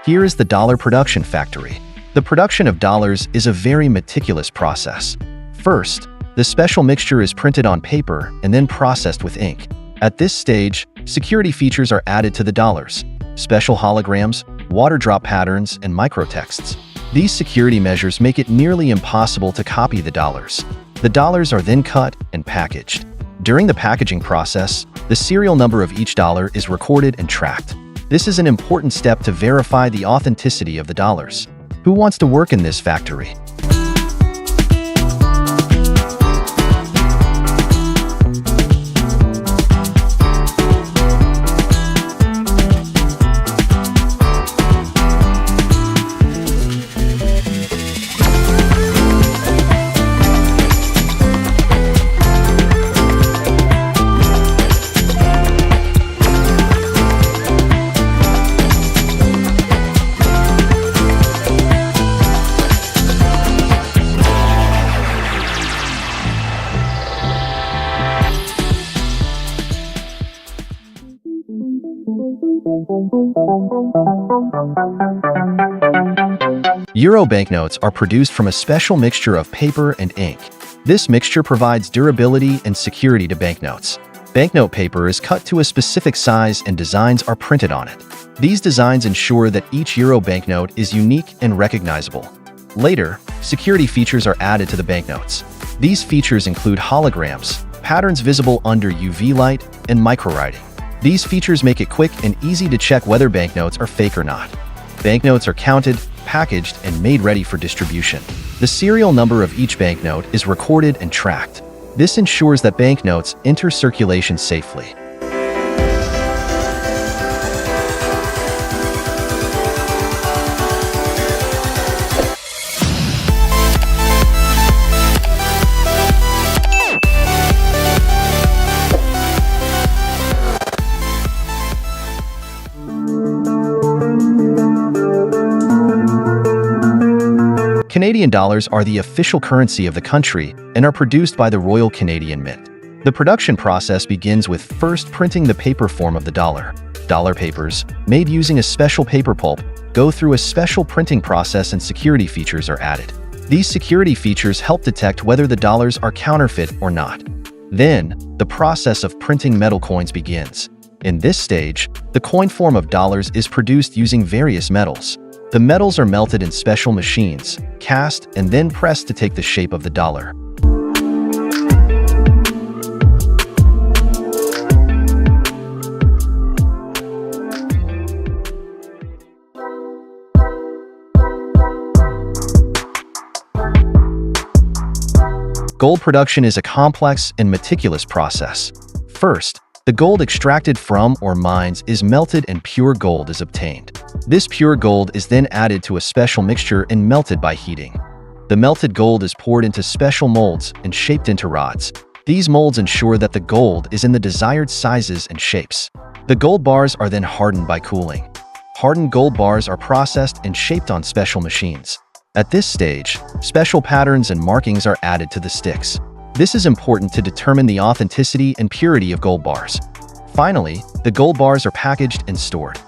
Here is the dollar production factory. The production of dollars is a very meticulous process. First, the special mixture is printed on paper and then processed with ink. At this stage, security features are added to the dollars: special holograms, water drop patterns, and microtexts. These security measures make it nearly impossible to copy the dollars. The dollars are then cut and packaged. During the packaging process, the serial number of each dollar is recorded and tracked. This is an important step to verify the authenticity of the dollars. Who wants to work in this factory? Euro banknotes are produced from a special mixture of paper and ink. This mixture provides durability and security to banknotes. Banknote paper is cut to a specific size and designs are printed on it. These designs ensure that each Euro banknote is unique and recognizable. Later, security features are added to the banknotes. These features include holograms, patterns visible under UV light, and microwriting. These features make it quick and easy to check whether banknotes are fake or not. Banknotes are counted, packaged, and made ready for distribution. The serial number of each banknote is recorded and tracked. This ensures that banknotes enter circulation safely. Canadian dollars are the official currency of the country and are produced by the Royal Canadian Mint. The production process begins with first printing the paper form of the dollar. Dollar papers, made using a special paper pulp, go through a special printing process and security features are added. These security features help detect whether the dollars are counterfeit or not. Then, the process of printing metal coins begins. In this stage, the coin form of dollars is produced using various metals. The metals are melted in special machines, cast, and then pressed to take the shape of the dollar. Gold production is a complex and meticulous process. First, the gold extracted from or mines is melted and pure gold is obtained. This pure gold is then added to a special mixture and melted by heating. The melted gold is poured into special molds and shaped into rods. These molds ensure that the gold is in the desired sizes and shapes. The gold bars are then hardened by cooling. Hardened gold bars are processed and shaped on special machines. At this stage, special patterns and markings are added to the sticks. This is important to determine the authenticity and purity of gold bars. Finally, the gold bars are packaged and stored.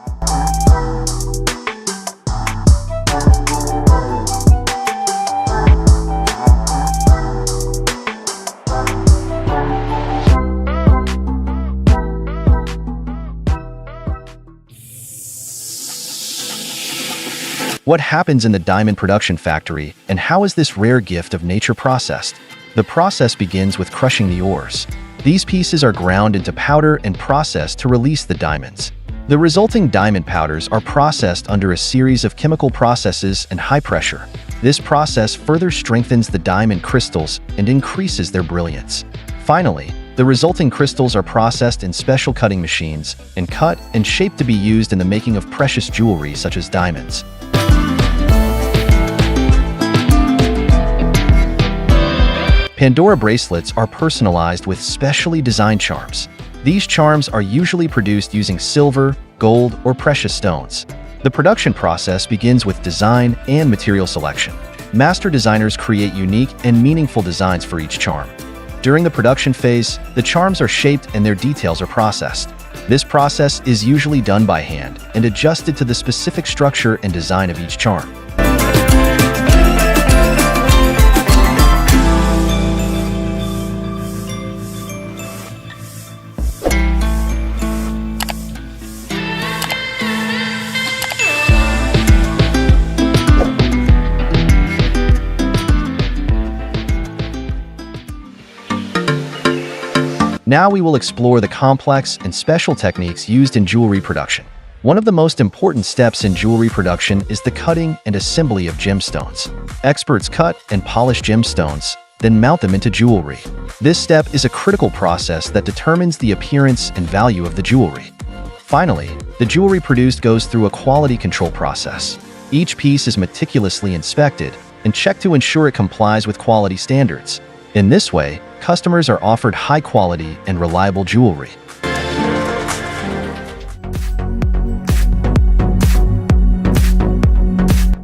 What happens in the diamond production factory, and how is this rare gift of nature processed? The process begins with crushing the ores. These pieces are ground into powder and processed to release the diamonds. The resulting diamond powders are processed under a series of chemical processes and high pressure. This process further strengthens the diamond crystals and increases their brilliance. Finally, the resulting crystals are processed in special cutting machines and cut and shaped to be used in the making of precious jewelry such as diamonds. Pandora bracelets are personalized with specially designed charms. These charms are usually produced using silver, gold, or precious stones. The production process begins with design and material selection. Master designers create unique and meaningful designs for each charm. During the production phase, the charms are shaped and their details are processed. This process is usually done by hand and adjusted to the specific structure and design of each charm. Now we will explore the complex and special techniques used in jewelry production. One of the most important steps in jewelry production is the cutting and assembly of gemstones. Experts cut and polish gemstones, then mount them into jewelry. This step is a critical process that determines the appearance and value of the jewelry. Finally, the jewelry produced goes through a quality control process. Each piece is meticulously inspected and checked to ensure it complies with quality standards. In this way, customers are offered high-quality and reliable jewelry.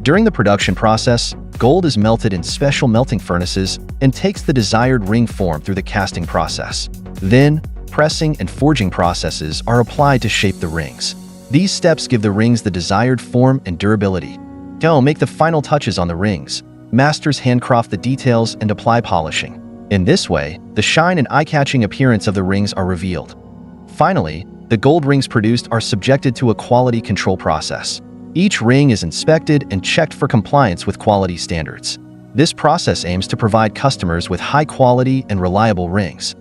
During the production process, gold is melted in special melting furnaces and takes the desired ring form through the casting process. Then, pressing and forging processes are applied to shape the rings. These steps give the rings the desired form and durability. Don't make the final touches on the rings. Masters handcraft the details and apply polishing. In this way, the shine and eye-catching appearance of the rings are revealed. Finally, the gold rings produced are subjected to a quality control process. Each ring is inspected and checked for compliance with quality standards. This process aims to provide customers with high-quality and reliable rings.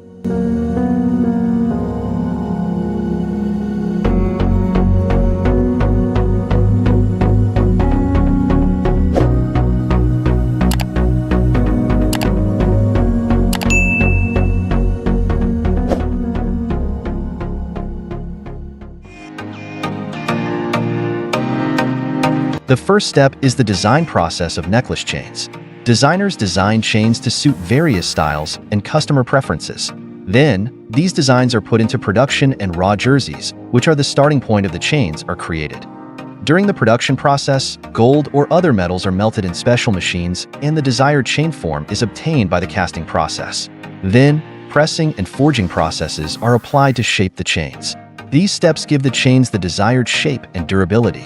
The first step is the design process of necklace chains. Designers design chains to suit various styles and customer preferences. Then, these designs are put into production and raw jerseys, which are the starting point of the chains, are created. During the production process, gold or other metals are melted in special machines and the desired chain form is obtained by the casting process. Then, pressing and forging processes are applied to shape the chains. These steps give the chains the desired shape and durability.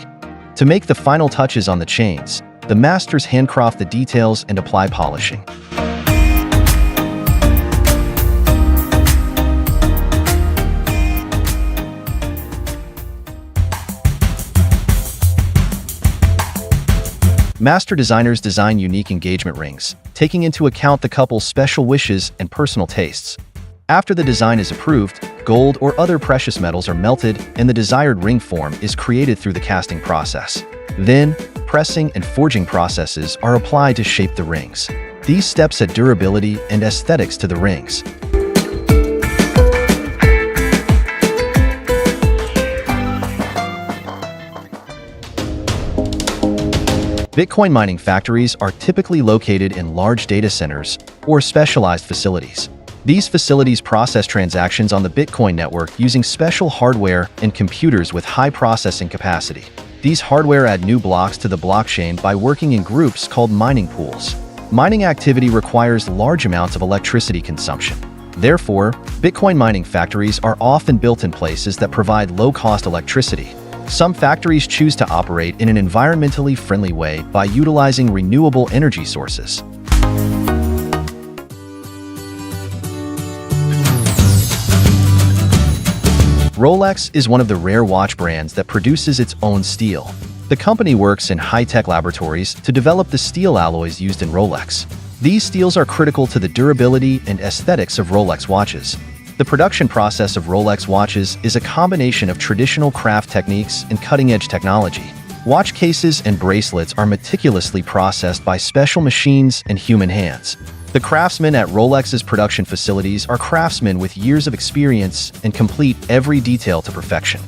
To make the final touches on the chains, the masters handcraft the details and apply polishing. Master designers design unique engagement rings, taking into account the couple's special wishes and personal tastes. After the design is approved, gold or other precious metals are melted and the desired ring form is created through the casting process. Then, pressing and forging processes are applied to shape the rings. These steps add durability and aesthetics to the rings. Bitcoin mining factories are typically located in large data centers or specialized facilities. These facilities process transactions on the Bitcoin network using special hardware and computers with high processing capacity. These hardware add new blocks to the blockchain by working in groups called mining pools. Mining activity requires large amounts of electricity consumption. Therefore, Bitcoin mining factories are often built in places that provide low-cost electricity. Some factories choose to operate in an environmentally friendly way by utilizing renewable energy sources. Rolex is one of the rare watch brands that produces its own steel. The company works in high-tech laboratories to develop the steel alloys used in Rolex. These steels are critical to the durability and aesthetics of Rolex watches. The production process of Rolex watches is a combination of traditional craft techniques and cutting-edge technology. Watch cases and bracelets are meticulously processed by special machines and human hands. The craftsmen at Rolex's production facilities are craftsmen with years of experience and complete every detail to perfection.